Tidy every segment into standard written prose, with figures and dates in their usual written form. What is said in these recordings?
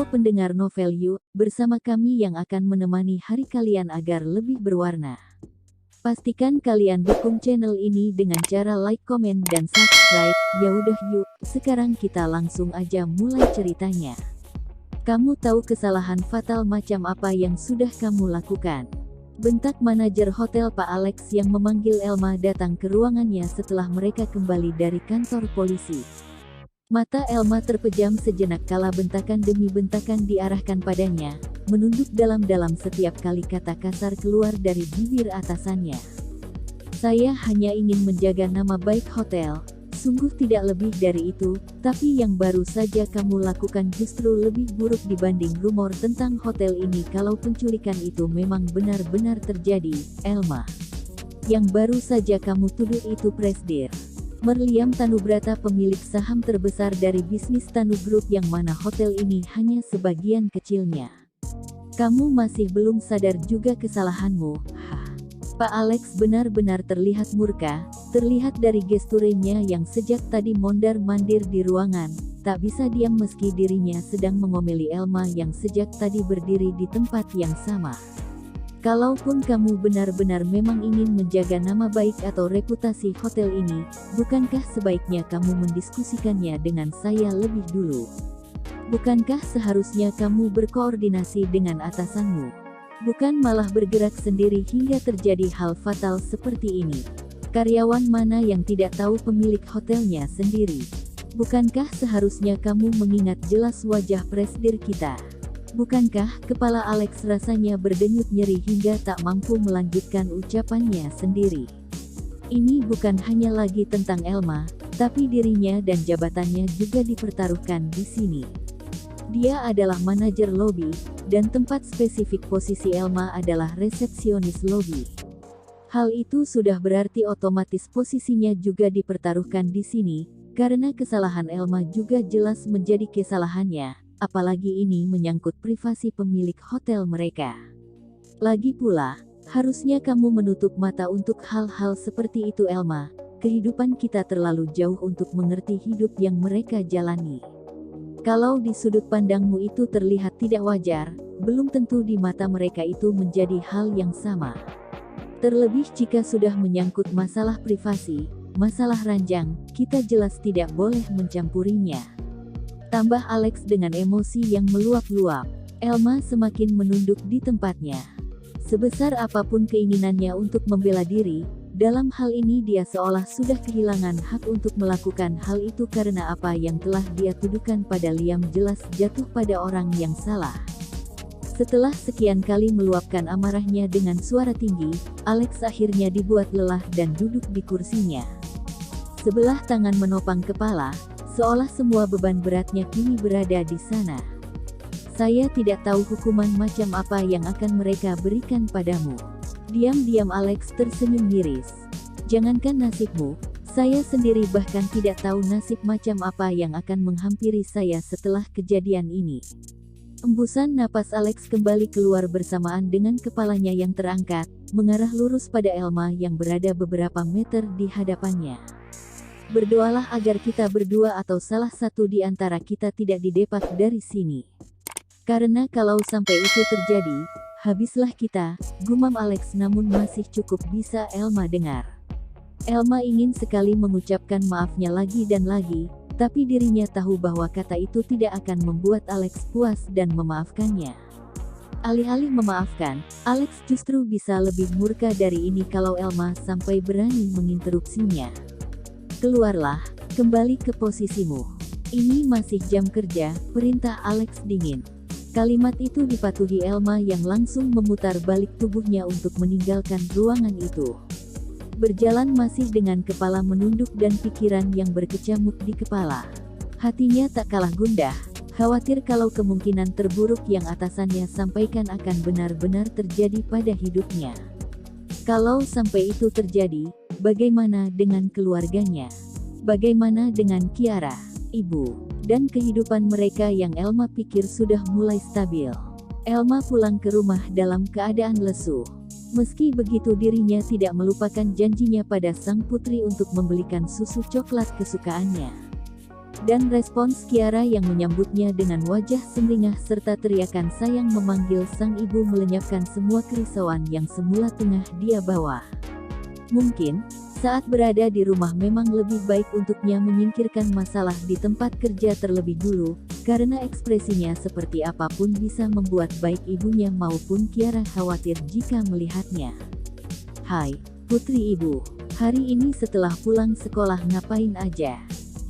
Halo pendengar novel yuk, bersama kami yang akan menemani hari kalian agar lebih berwarna. Pastikan kalian dukung channel ini dengan cara like, komen, dan subscribe. Yaudah yuk, sekarang kita langsung aja mulai ceritanya. Kamu tahu kesalahan fatal macam apa yang sudah kamu lakukan? Bentak manajer hotel Pak Alex yang memanggil Elma datang ke ruangannya setelah mereka kembali dari kantor polisi. Mata Elma terpejam sejenak kala bentakan demi bentakan diarahkan padanya, menunduk dalam-dalam setiap kali kata kasar keluar dari bibir atasannya. Saya hanya ingin menjaga nama baik hotel, sungguh tidak lebih dari itu, tapi yang baru saja kamu lakukan justru lebih buruk dibanding rumor tentang hotel ini. Kalau penculikan itu memang benar-benar terjadi, Elma, yang baru saja kamu tuduh itu Presdir Merliam Tanubrata, pemilik saham terbesar dari bisnis Tanu Group, yang mana hotel ini hanya sebagian kecilnya. Kamu masih belum sadar juga kesalahanmu? Pak Alex benar-benar terlihat murka, terlihat dari gesturnya yang sejak tadi mondar-mandir di ruangan, tak bisa diam meski dirinya sedang mengomeli Elma yang sejak tadi berdiri di tempat yang sama. Kalaupun kamu benar-benar memang ingin menjaga nama baik atau reputasi hotel ini, bukankah sebaiknya kamu mendiskusikannya dengan saya lebih dulu? Bukankah seharusnya kamu berkoordinasi dengan atasanmu? Bukan malah bergerak sendiri hingga terjadi hal fatal seperti ini? Karyawan mana yang tidak tahu pemilik hotelnya sendiri? Bukankah seharusnya kamu mengingat jelas wajah Presdir kita? Bukankah kepala Alex rasanya berdenyut nyeri hingga tak mampu melanjutkan ucapannya sendiri? Ini bukan hanya lagi tentang Elma, tapi dirinya dan jabatannya juga dipertaruhkan di sini. Dia adalah manajer lobi, dan tempat spesifik posisi Elma adalah resepsionis lobi. Hal itu sudah berarti otomatis posisinya juga dipertaruhkan di sini, karena kesalahan Elma juga jelas menjadi kesalahannya. Apalagi ini menyangkut privasi pemilik hotel mereka. Lagi pula, harusnya kamu menutup mata untuk hal-hal seperti itu Elma. Kehidupan kita terlalu jauh untuk mengerti hidup yang mereka jalani. Kalau di sudut pandangmu itu terlihat tidak wajar, belum tentu di mata mereka itu menjadi hal yang sama. Terlebih jika sudah menyangkut masalah privasi, masalah ranjang, kita jelas tidak boleh mencampurinya. Tambah Alex dengan emosi yang meluap-luap. Elma semakin menunduk di tempatnya. Sebesar apapun keinginannya untuk membela diri, dalam hal ini dia seolah sudah kehilangan hak untuk melakukan hal itu karena apa yang telah dia tuduhkan pada Liam jelas jatuh pada orang yang salah. Setelah sekian kali meluapkan amarahnya dengan suara tinggi, Alex akhirnya dibuat lelah dan duduk di kursinya. Sebelah tangan menopang kepala, seolah semua beban beratnya kini berada di sana. Saya tidak tahu hukuman macam apa yang akan mereka berikan padamu. Diam-diam Alex tersenyum miris. Jangankan nasibmu, saya sendiri bahkan tidak tahu nasib macam apa yang akan menghampiri saya setelah kejadian ini. Embusan napas Alex kembali keluar bersamaan dengan kepalanya yang terangkat, mengarah lurus pada Elma yang berada beberapa meter di hadapannya. Berdoalah agar kita berdua atau salah satu di antara kita tidak didepak dari sini. Karena kalau sampai itu terjadi, habislah kita, gumam Alex namun masih cukup bisa Elma dengar. Elma ingin sekali mengucapkan maafnya lagi dan lagi, tapi dirinya tahu bahwa kata itu tidak akan membuat Alex puas dan memaafkannya. Alih-alih memaafkan, Alex justru bisa lebih murka dari ini kalau Elma sampai berani menginterupsinya. Keluarlah, kembali ke posisimu. Ini masih jam kerja, perintah Alex dingin. Kalimat itu dipatuhi Elma yang langsung memutar balik tubuhnya untuk meninggalkan ruangan itu. Berjalan masih dengan kepala menunduk dan pikiran yang berkecamuk di kepala. Hatinya tak kalah gundah, khawatir kalau kemungkinan terburuk yang atasannya sampaikan akan benar-benar terjadi pada hidupnya. Kalau sampai itu terjadi, bagaimana dengan keluarganya? Bagaimana dengan Kiara, ibu, dan kehidupan mereka yang Elma pikir sudah mulai stabil? Elma pulang ke rumah dalam keadaan lesu. Meski begitu dirinya tidak melupakan janjinya pada sang putri untuk membelikan susu coklat kesukaannya. Dan respons Kiara yang menyambutnya dengan wajah sumringah serta teriakan sayang memanggil sang ibu melenyapkan semua kerisauan yang semula tengah dia bawa. Mungkin, saat berada di rumah memang lebih baik untuknya menyingkirkan masalah di tempat kerja terlebih dulu, karena ekspresinya seperti apapun bisa membuat baik ibunya maupun Kiara khawatir jika melihatnya. Hai, putri ibu. Hari ini setelah pulang sekolah ngapain aja?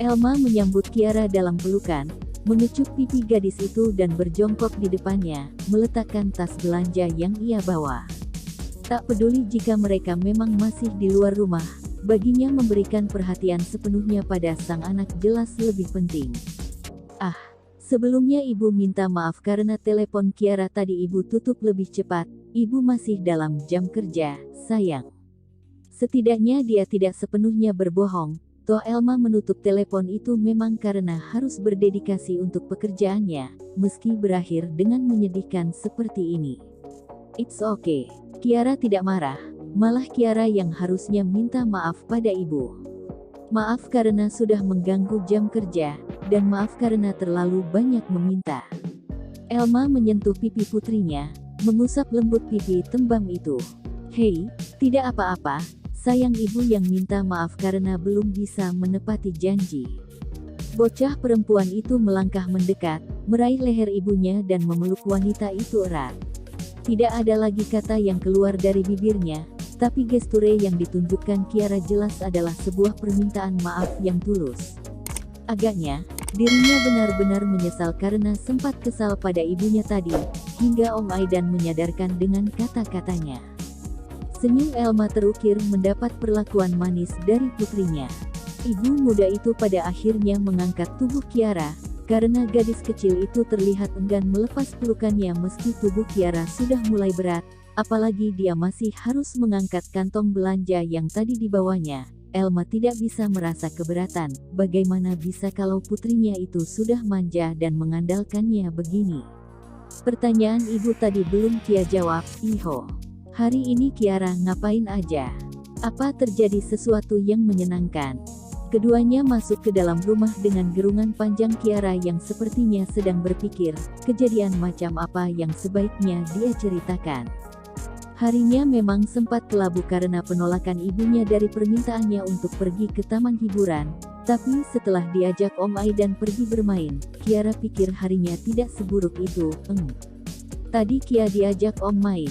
Elma menyambut Kiara dalam pelukan, mengecup pipi gadis itu dan berjongkok di depannya, meletakkan tas belanja yang ia bawa. Tak peduli jika mereka memang masih di luar rumah, baginya memberikan perhatian sepenuhnya pada sang anak jelas lebih penting. Ah, sebelumnya ibu minta maaf karena telepon Kiara tadi ibu tutup lebih cepat, ibu masih dalam jam kerja, sayang. Setidaknya dia tidak sepenuhnya berbohong. Toh Elma menutup telepon itu memang karena harus berdedikasi untuk pekerjaannya, meski berakhir dengan menyedihkan seperti ini. It's okay. Kiara tidak marah, malah Kiara yang harusnya minta maaf pada ibu. Maaf karena sudah mengganggu jam kerja, dan maaf karena terlalu banyak meminta. Elma menyentuh pipi putrinya, mengusap lembut pipi tembam itu. Hei, tidak apa-apa. Sayang ibu yang minta maaf karena belum bisa menepati janji. Bocah perempuan itu melangkah mendekat, meraih leher ibunya dan memeluk wanita itu erat. Tidak ada lagi kata yang keluar dari bibirnya, tapi gesture yang ditunjukkan Kiara jelas adalah sebuah permintaan maaf yang tulus. Agaknya, dirinya benar-benar menyesal karena sempat kesal pada ibunya tadi, hingga Om Aidan menyadarkan dengan kata-katanya. Senyum Elma terukir mendapat perlakuan manis dari putrinya. Ibu muda itu pada akhirnya mengangkat tubuh Kiara, karena gadis kecil itu terlihat enggan melepas pelukannya meski tubuh Kiara sudah mulai berat, apalagi dia masih harus mengangkat kantong belanja yang tadi dibawanya. Elma tidak bisa merasa keberatan, bagaimana bisa kalau putrinya itu sudah manja dan mengandalkannya begini. Pertanyaan ibu tadi belum Kia jawab, Iho. Hari ini Kiara ngapain aja? Apa terjadi sesuatu yang menyenangkan? Keduanya masuk ke dalam rumah dengan gerungan panjang Kiara yang sepertinya sedang berpikir, kejadian macam apa yang sebaiknya dia ceritakan. Harinya memang sempat kelabu karena penolakan ibunya dari permintaannya untuk pergi ke taman hiburan, tapi setelah diajak Om Aidan pergi bermain, Kiara pikir harinya tidak seburuk itu. Tadi Kia diajak Om main.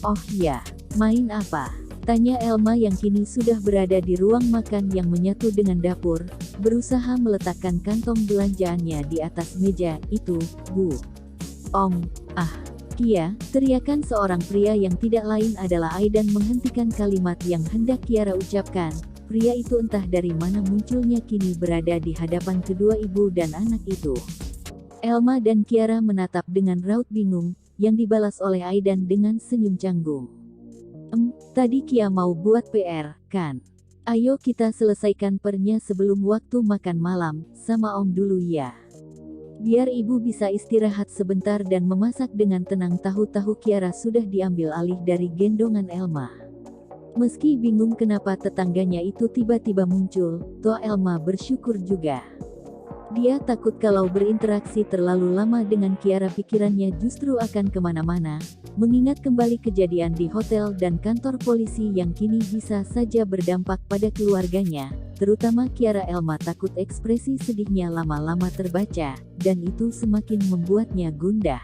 Oh ya, main apa? Tanya Elma yang kini sudah berada di ruang makan yang menyatu dengan dapur, berusaha meletakkan kantong belanjaannya di atas meja. Itu, Bu. Om, Kia, teriakan seorang pria yang tidak lain adalah Aidan menghentikan kalimat yang hendak Kiara ucapkan. Pria itu entah dari mana munculnya kini berada di hadapan kedua ibu dan anak itu. Elma dan Kiara menatap dengan raut bingung, yang dibalas oleh Aidan dengan senyum canggung. Tadi Kia mau buat PR, kan? Ayo kita selesaikan pernya sebelum waktu makan malam, sama Om dulu ya. Biar ibu bisa istirahat sebentar dan memasak dengan tenang. Tahu-tahu Kiara sudah diambil alih dari gendongan Elma. Meski bingung kenapa tetangganya itu tiba-tiba muncul, toh Elma bersyukur juga. Dia takut kalau berinteraksi terlalu lama dengan Kiara pikirannya justru akan kemana-mana, mengingat kembali kejadian di hotel dan kantor polisi yang kini bisa saja berdampak pada keluarganya, terutama Kiara. Elma takut ekspresi sedihnya lama-lama terbaca, dan itu semakin membuatnya gundah.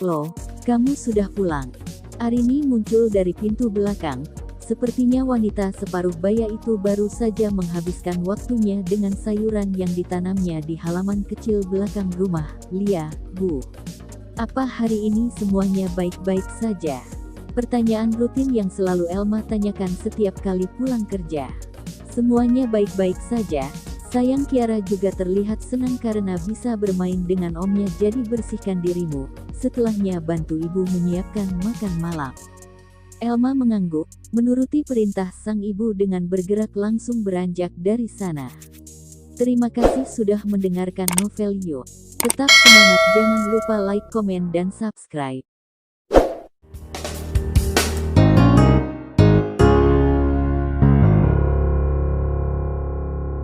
Loh, kamu sudah pulang? Arini muncul dari pintu belakang. Sepertinya wanita separuh baya itu baru saja menghabiskan waktunya dengan sayuran yang ditanamnya di halaman kecil belakang rumah. Lia, Bu. Apa hari ini semuanya baik-baik saja? Pertanyaan rutin yang selalu Elma tanyakan setiap kali pulang kerja. Semuanya baik-baik saja. Sayang, Kiara juga terlihat senang karena bisa bermain dengan omnya. Jadi bersihkan dirimu, setelahnya bantu ibu menyiapkan makan malam. Elma mengangguk, menuruti perintah sang ibu dengan bergerak langsung beranjak dari sana. Terima kasih sudah mendengarkan novel Yo. Tetap semangat, jangan lupa like, komen, dan subscribe.